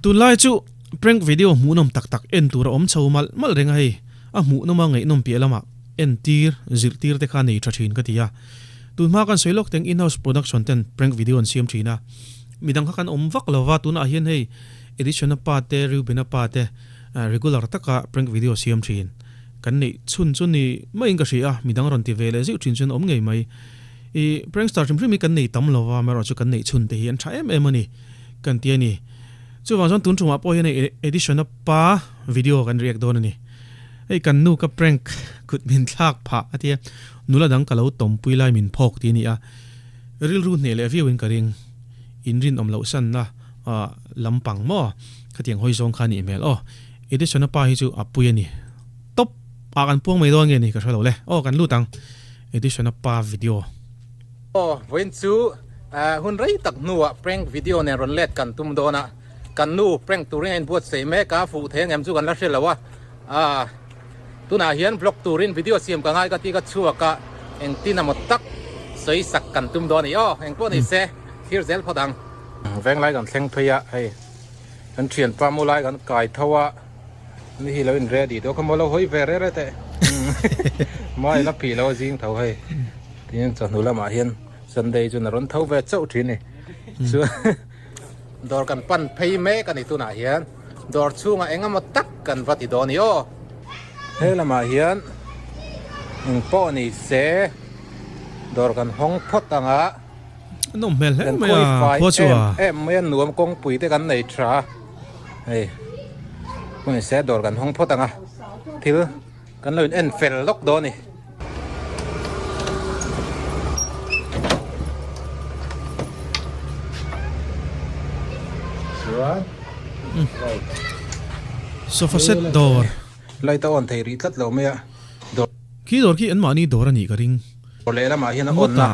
tu lai chu prank video mu nom tak tak en tur om chho mal renga hei a mu noma ngai nom pi lama en tir zir tir te kha nei thathin ka tia tu ma kan soilok teng in house production ten prank video on siam thina midang kha kan om vak lova tuna hian hei Edisona Pa te Rubina Pa te regular taka prank video siam thin kan nei chun ni mai inga ria midang ron ti vele ziu thin chun om ngei mai I prankster chim mi kan nei tam lova maro chu kan nei chun te hian tha em ani kan tia ni chu wa zon tun chunga po hian Edisona Pa video kan react don ani ei kan nu ka prank kut min thlak pha atia nula dang kalo tom pui lai min phok ti ni a ril ru ne le view in karing inrin om lo san na lampang mo khatiang hoi zong khan email Edisona Pa hi chu apui ani top a kan puang mai don nge ni ka thalo le kan lu tang Edisona Pa video when chu hun rei tak nu prank video ne ron let kan tum dona kan nu prank turin buat sei me ka fu the ngam chu kan la hre lawa tuna hian vlog turin video siam ka ngai ka ti ka chua ka eng tin amot tak sei sak kan tum doni eng po ni se here zel phodang veng lai kan thleng thoya hei kan thian pa mu lai kan kai thawa ni hi lo in ready to ka mo lo hoi ve re te mai la pi lo jing thau hei tin cha nu la ma hian Sunday chu na ron thau ve chau thin ni chu dor kan pan phei me kan ni tuna hian dor chunga engam tak kan vati doni he lama hian po ni se dor kan hong phot anga no mel he ma po chua em me nuam kong pui te kan nei thra hei po ni se dor kan hong phot anga thil kan loin en fel lok do ni sofa set door lai ta on thei ri tlat lo me ki dor ki an mani dor ani ka ring le lama hian on na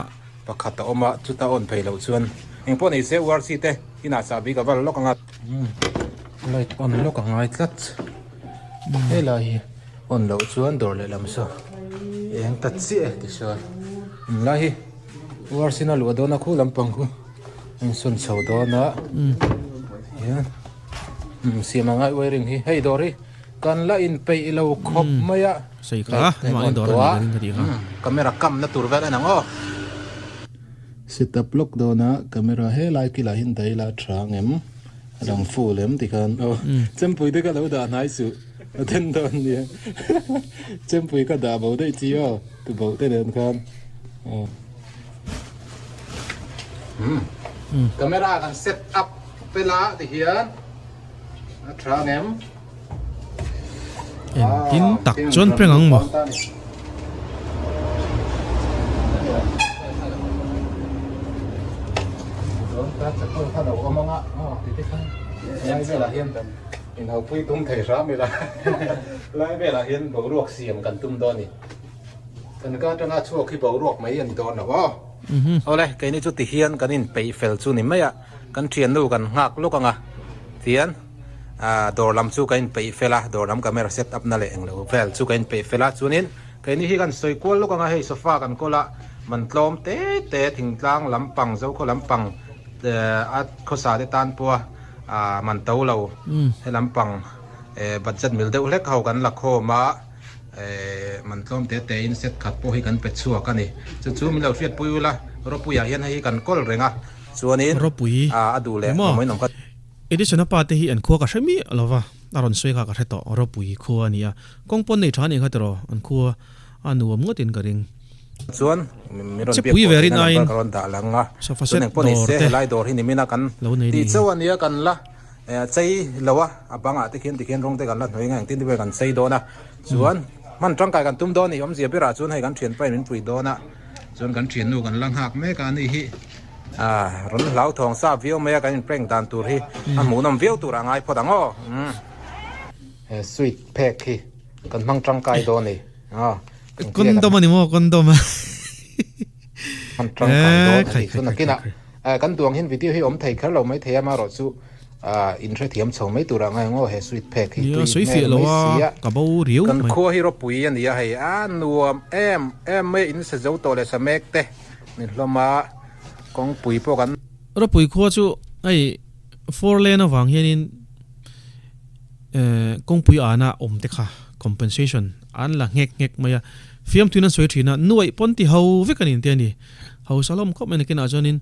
pakhat ta oma chu ta on phei lo chuan eng po nei se war si te ina sa bi ka wal lok anga light on lok anga tlat he lai on lo chuan dor le lam so eng ta chi ti so lai war sina lu do na khu lam pang khu eng sun chho do na hian siamanga wiring hi hei dori kan la in pei lo khop maya sei ka ma dor ani ka ring camera kam na tur vel anang setup lock do na camera he lai ki la hin dai la thangem alang full em ti kan chempui de ka lo da nai su aten don ni chempui ka da bo dei chi tu bo te den kan camera kan set up pela ti hian thangem en tin tak chon prank ang mo lai ve la hian in hau pui tum thei ra mi la lai ve la hian bo ruak siam kan tum do ni kan ka tanga chuak hi bo ruak mai an don na wa ole ke ni chu ti hian kan in pei fel chu ni maya kan thian nu kan ngak lokanga tian dor lam chu kan pei fela dor lam camera set up na le eng lo vel chu kan pei fela chunin ke ni hi kan soi kol lokanga hei sofa kan kola man tlom te thingtlang lampang zo ko lampang at khosa de tan po man tau lo he lampang budget mil de ulek hau kan lakho ma man tlom te in set khat po hi kan pe chua kan ni chu mi lo fiat puila ro puya hian hi kan kol renga chuanin ro pui adu le moi nom ka Edisona Pa te hi an khuwa ka hremi alova aron soi ka hreto ro pui khuwa ania kongpon nei thani khatro an khuwa anuam ngotin ka ring chuan mi ron pe pui very nine ron da langa sofa set po ni se lai dor hi ni mina kan ti chawania kan la chei lawa abanga te khian rong te kan la noi ngang tin ti kan sei do na chuan man tang kai kan tum do ni om zia pera chuan hai kan thian pai min pui do na chuan kan thian nu kan lang hak me ka ni hi ron lau thong sa view me kan prank dan tur hi mu nom view tur angai phodang sweet pack hi kan mang tang kai do ni kondom ani mo kondom man tang kai do ni chuan kina kan duang hin video hi om thei khar lo mai thei ma ro chu in re thiam chho mai tur angai ngo he sweet pack hi tu soi fi lo ka bo riu kan kho hi ro pui ani ya hei nuam em me in se zo to le sa mek te ni hloma kong pui po kan ro pui kho chu ai four lane awang hian in công pui ana te kha compensation an la ngek maya fiam tuinan soi thina nuai ponti ho vekanin te ni ho salom khop men ken ajonin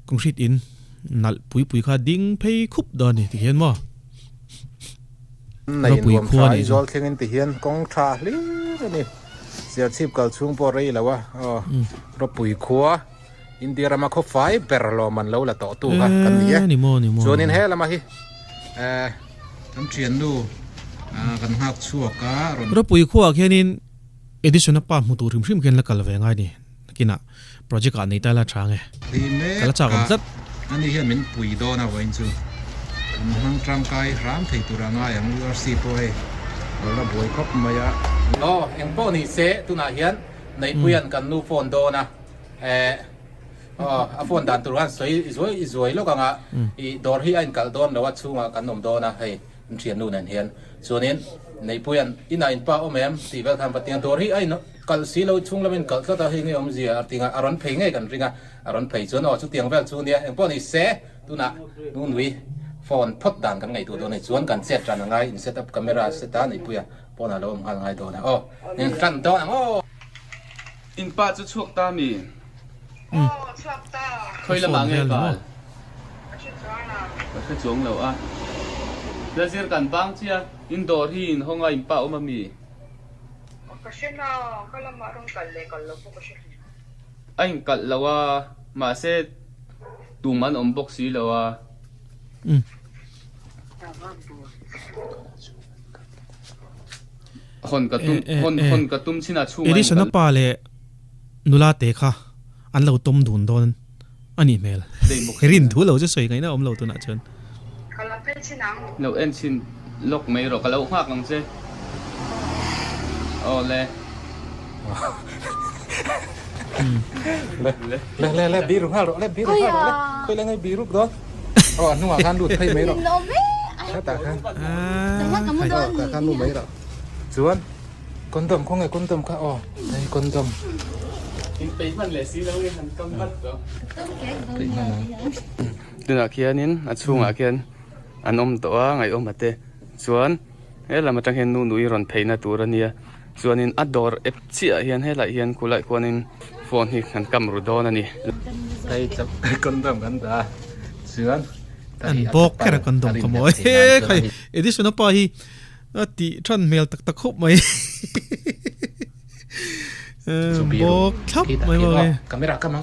concrete in nal pui kha ding phei khup da ni ti hen mo này nuông trái gió thiên nhiên tự nhiên con trà lý này giờ chip cầu xuống bò rây là wa rồi bụi khóa India mà có phải perlo man lâu là tổ tu ha cần gì á cho nên hết là mà hi tấm chuyện du cần học xua cá rồi bụi khóa cái nên Edisona Pa một tủ rim cái là cả về ngay đi kina project anh này ta là trang ấy cái là trang cũng rất anh đi hiện mình bụi đó nào vậy chứ hang trang kai ram thei tura nga yang URC poi la boi khop maya em po ni se tuna hian nei puyan kan nu phone do na a phone dan turan soi lo ka nga I dor hi ein kal don lawa chunga kan nom do na hei thian nu nan hian chuanin nei puyan ina in pa omem ti vel tham patiang dor hi ai no kal si lo chung lamin kal ta hi nge om zia artinga aron phei nge kan ringa aron phei chuan o chu tiang vel chu nia em po ni se tuna nu nui phone phot dan kan ngai tu do nei chuan kan set ran ngai in set up camera seta nei puya pona lo hal ngai do na nen tran do na in pa chu chuak ta mi chuak ta khoi la ma nge ba ka chuang lo a la zir kan bang chia in dor hi in honga in pa oma mi ka shina kala ma rong kal le kal lo ko shi anh kal lawa ma se tu man om box si lawa hon ka tum china chu Edisona Pa le nula te kha an lo tom dun don ani mel rin thu lo che soi ngai na om lo tu na chen kala pe chinang lo en chin lok mai ro ka lo khak lang che le le biru ha le biru ha le khoi le ngai biru do nu ma kan lut thai mai ro ta kan ta kan nu mai ro chuan condom không ngai condom ka đây condom in pe man le si lo nge han kam bat do tuna khianin a chunga khian an om to a ngai om ate chuan hela ma tang hen nu nui ron pheina tur ania chuanin ador ep chia hian hela hian khulai khuanin phone hi kan kam ru don ani đây chap condom kan da chuan an bok kera condom kamoi khai Edisona Pa hi ti tran mel tak khop mai bok thap mai mai camera kam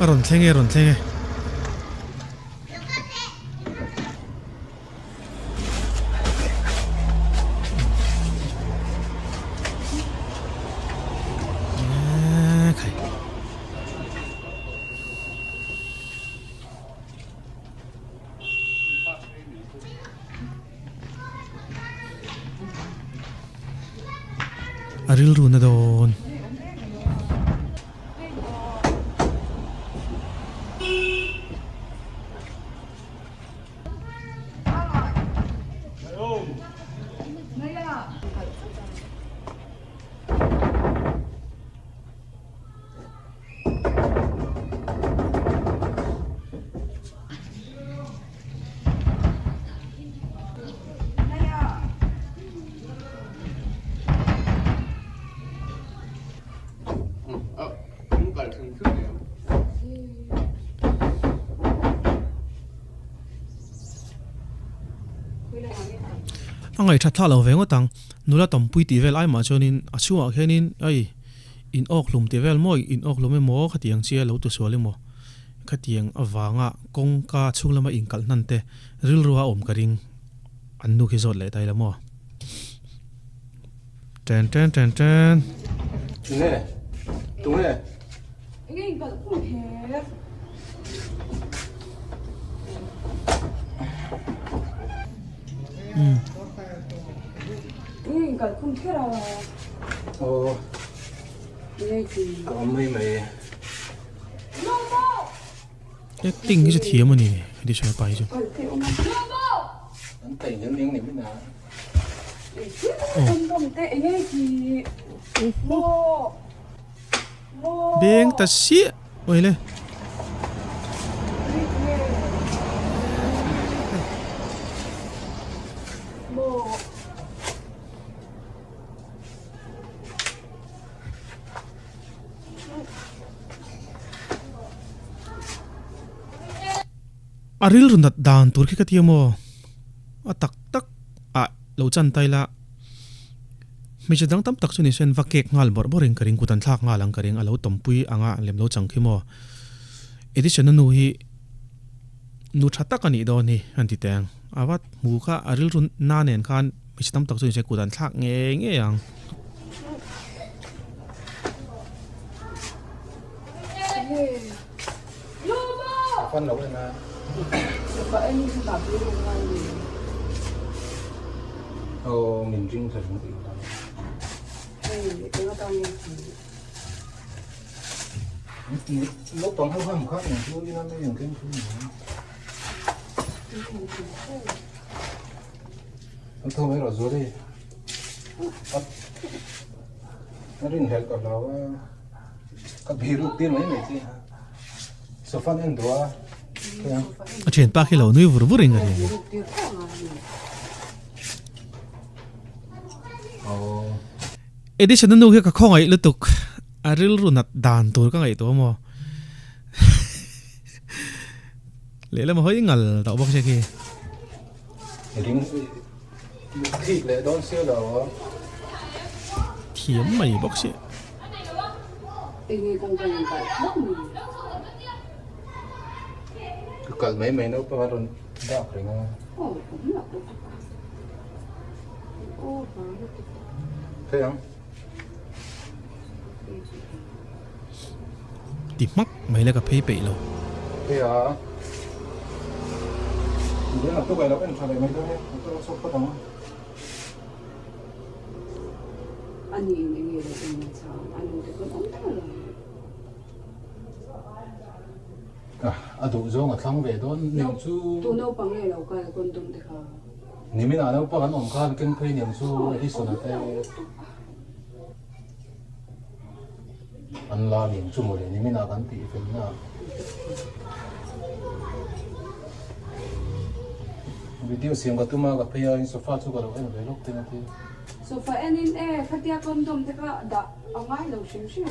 ron thlenge aril ru na don angai thatha lo vengo tang nula tom pui ti vel ai ma chonin achua khenin ai in ok lum ti vel moi in ok lume mo khatiang chia lo tu swale mo khatiang awanga kongka chunglama inkal nante ril ruwa om karing annu khi zot le tai la mo ten nè tung nè ngai kal ku he kal kun kera có mấy mày acting hi thiam ani Edisona Pa hi anh thấy những này mới nào beng ta si oi le aril rundat dan tur ki katiamo atak tak a lo chan tai la mi chadang tam tak chuni sen vakek ngal bor boring karing kutan thak ngalang karing alo tompui anga lem lo changkhimo edition nu hi nu thata kani do ni anti teng awat mu kha aril run na nen khan mi chadam tak chuni se kutan thak nge yang phân lẩu này là mình riêng thật không bị lúc toàn hơi một khác này chú đi năm mấy cái nó thôi mấy rồi rồi đi nó đi hết còn nó các bị rút tiền mấy này chứ số phân anh đùa a chen pa khilo nui vur vuring ari edition nu hi ka khongai lutuk aril runat dan tur ka ngai to mo le mo hoi ngal to bok se ki ring thịt lệ đón siêu đầu thiam mai bok se cỡ mấy nó bao rồi đạp rồi nè thấy không ti mak mai la ka phei pe lo thấy à bây giờ tôi gọi là cái thằng này mấy đứa này tôi nó sốt không 아니 이게 참 아니 그건 엄청 đủ rồi mà thằng về đó niệm chú 또 너무 방에 나오가 건동 데가 niệm nào nó bao hắn ông khan kinh phê niệm chú đi xuống đây anh la niệm chú một lần niệm nào hắn tỷ phê nào video xem cái tụi mà gặp phải anh sofa chú cái đó em về lúc thế này 소파 에닌 에 파티아 건동 데가 다 엉아이 로 심심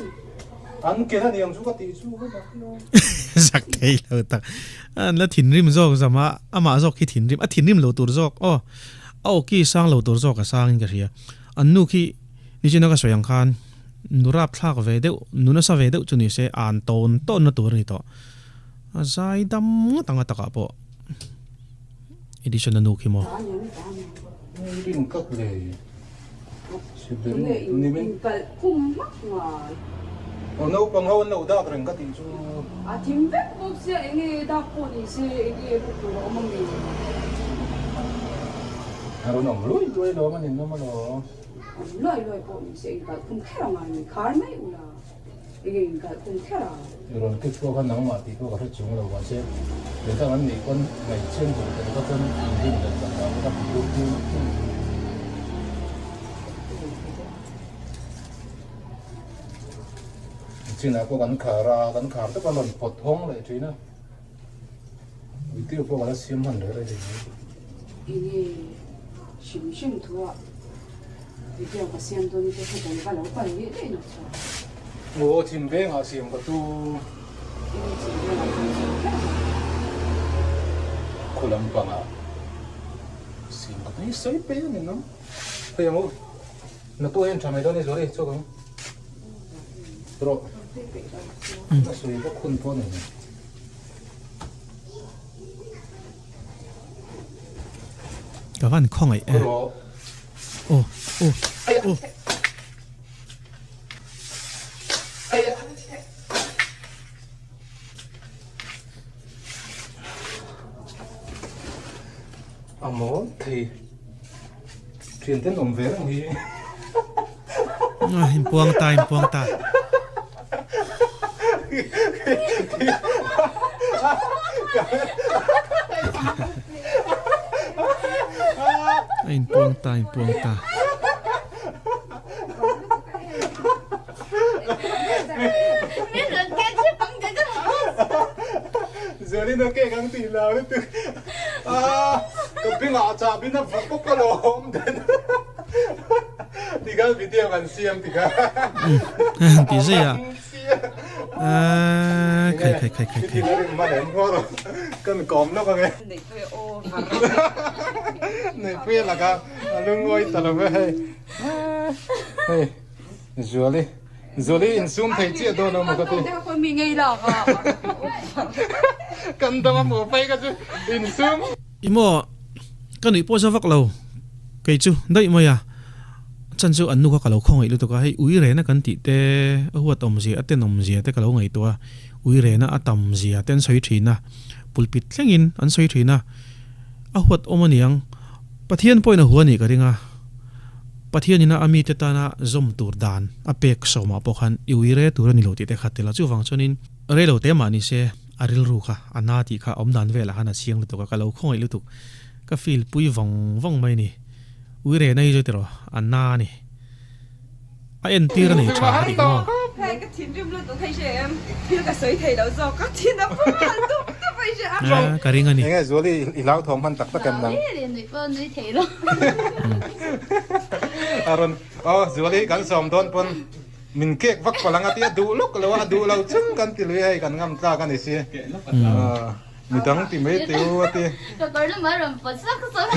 anh kia là niệm chú cái tỷ chú cái đó sak thei lo tak an la thin rim zok zama ama zok ki thin rim lo tur zok o ki sang lo tur zok ka sang in ka ria an nu ki ni china ka soyang khan nurap thlak ve deu nuna sa ve deu chuni se an ton na tur ni to a zai dam tanga taka po edition nu ki mo ring các lệ 근데 그러니까 kummakwa nấu bằng hôn nấu đa rồi các tỷ chú 아 팀백 복스 앵에 다 보니 세 이게 복도 어머니 rồi nóng lúi đuôi đó mà nhìn nó mà nó 로이 보니 세 이가 kum캐랑 아니 갈매 우라 이게 그러니까 kum캐라 rồi cái cô con nóng mà thì cô có thể chúng là quả chết để các anh này con ngày trên rồi thì các con nhìn được rằng là các bị đốt tiêu chứ là cô gắn khả tất cả lần phật hông lại chứ nữa vì tiêu cô gắn xiêm hẳn đấy thì 이게 심심 도와 이게 아까 시험도니 때 해보니까 너무 빨리 돼 놓죠 오 chim bé họ xiêm cái tu 이게 지금 cô làm bằng à xiêm cái tu sấy bé này nó bây giờ mua nó tu em chả mấy đó này rồi cho không rồi nó suy có khuôn phô này ka van khongai rồi o món thì truyền tên đồng vé làm gì him puang ta in puang ta giờ đi nó kê gắng tì lao đấy từ cái pin ngọ chả pin nó vắt bốc cái lỗ thì cái video gần xem thì cái tí gì à khai thì nó mà đến ngon rồi cần còm nó cái này phê là cái lưng ngồi tao là cái hey rồi đi in zoom thấy chưa đâu nó mà có thể con mình ngây lọ cần tao mà phê cái chứ in zoom imo cái này po vak lâu cái chú đây mà à chân chú anh nuôi cái lâu không ấy lúc đó cái uire na kan ti te huat om gì aten om gì te cái lâu ngày tua uire na atam gì aten soi thìn na pulpit lengin an soi thìn na huat om aniang pathian point na huani cái ringa pathian ina ami te ta na zom tur dan apek soma pokhan uire tur ni lo ti te khatela chu wang chonin re lo te ma ni se aril ru kha ana ti kha om dan vela hana siang lu to ka lo khong ai lu tu ka feel pui vong mai ni uire nei jo tero anna ni a en tir nei tha di mo cái thiên rung luôn tụi thầy sẽ em phía cái sợi thầy đâu do các thiên nó không ăn tụi phải sẽ ăn ka ringa ni nghe rồi đi lao thom han tak kem nang liền được con đi thầy luôn aron rồi đi kan som don pon min kek vak palang ati du lok lo du lo chung kan ti lui ai kan ngam ta kan isi mi dang ti me te o ati rồi nó mở rồi bật sắc sắc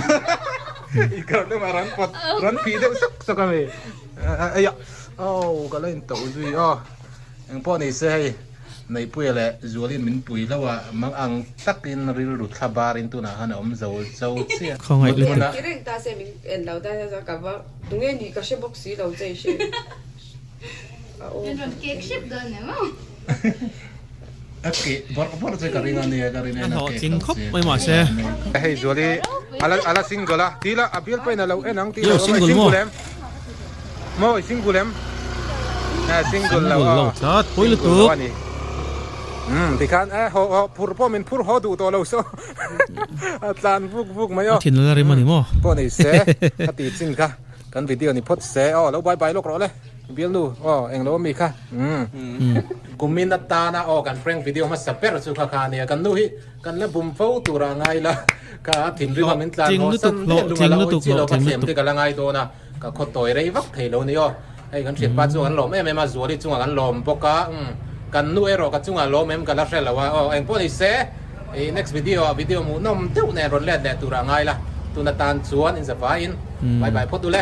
ikar le maran pot ran pi de sak ka me ai ya ka lên tàu duy anh po này xe này pui lệ rồi mình pui lâu mang ăn tắc in ril rụt khabarin tu na han om dầu xe không ai lu tu cái này ta sẽ mình en đầu ta sẽ cả vợ đúng nghe đi cái xe bốc xí đầu dây xe Nên cake ship đơn này mà. okay bor chơi karin an ho ting khop mai ma se hey rồi ala single tila abiel pa na lâu enang tila Yo, single mo. mo single em single lo lâu chat poi lu tu thì khan ho phur po min phur ho du to lo so atlan vuk mai thin la ri mani mo po này sẽ ati chin ka kan video ni phot se lo bye lok ro le biel nu eng lo mi kha kumin ta na kan prank video ma saper chu kha ne kan nu hi kan la bum fo tu ra ngai la ka thin ri ma min tlan ho san lu tu lo ka sem ke ka ngai do na ka khot toy rei vak thei lo ni ai kan thiet pa chu kan lom em ma zu ri chu kan lom poka kan nu ero ka chu lom em ka la sel la wa eng po ni se next video mu nom tu ne ron le tu ra ngai la tu na tan chuan in za fa in bye phot tu le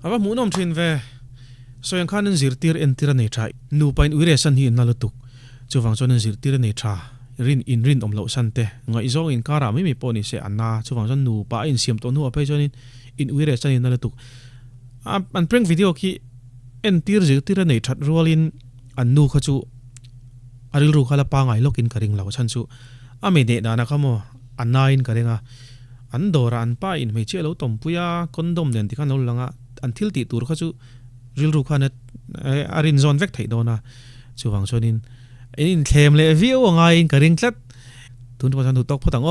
aba mu nom thin ve so yang khan zirtir entira nei tha nu pain uire san hi na lutuk chuwang chon zirtir nei tha rin om lo san te ngai zong in kara mi poni se anna chuwang chon nu pa in siam to nu apai chon in uire san in na lutuk an prank video ki entir zirtir nei that rolin an nu kha chu aril ru khala pa ngai lokin karing lo chan chu ame de na na khamo anna in karenga an dora an pa in me che lo tom puya kondom den ti khan lo langa an thil ti tur kha chu ril ru khan arin zon vek thei dona chuwang chonin in thlem le view ngai in karing tlat tun pa san tu tok photang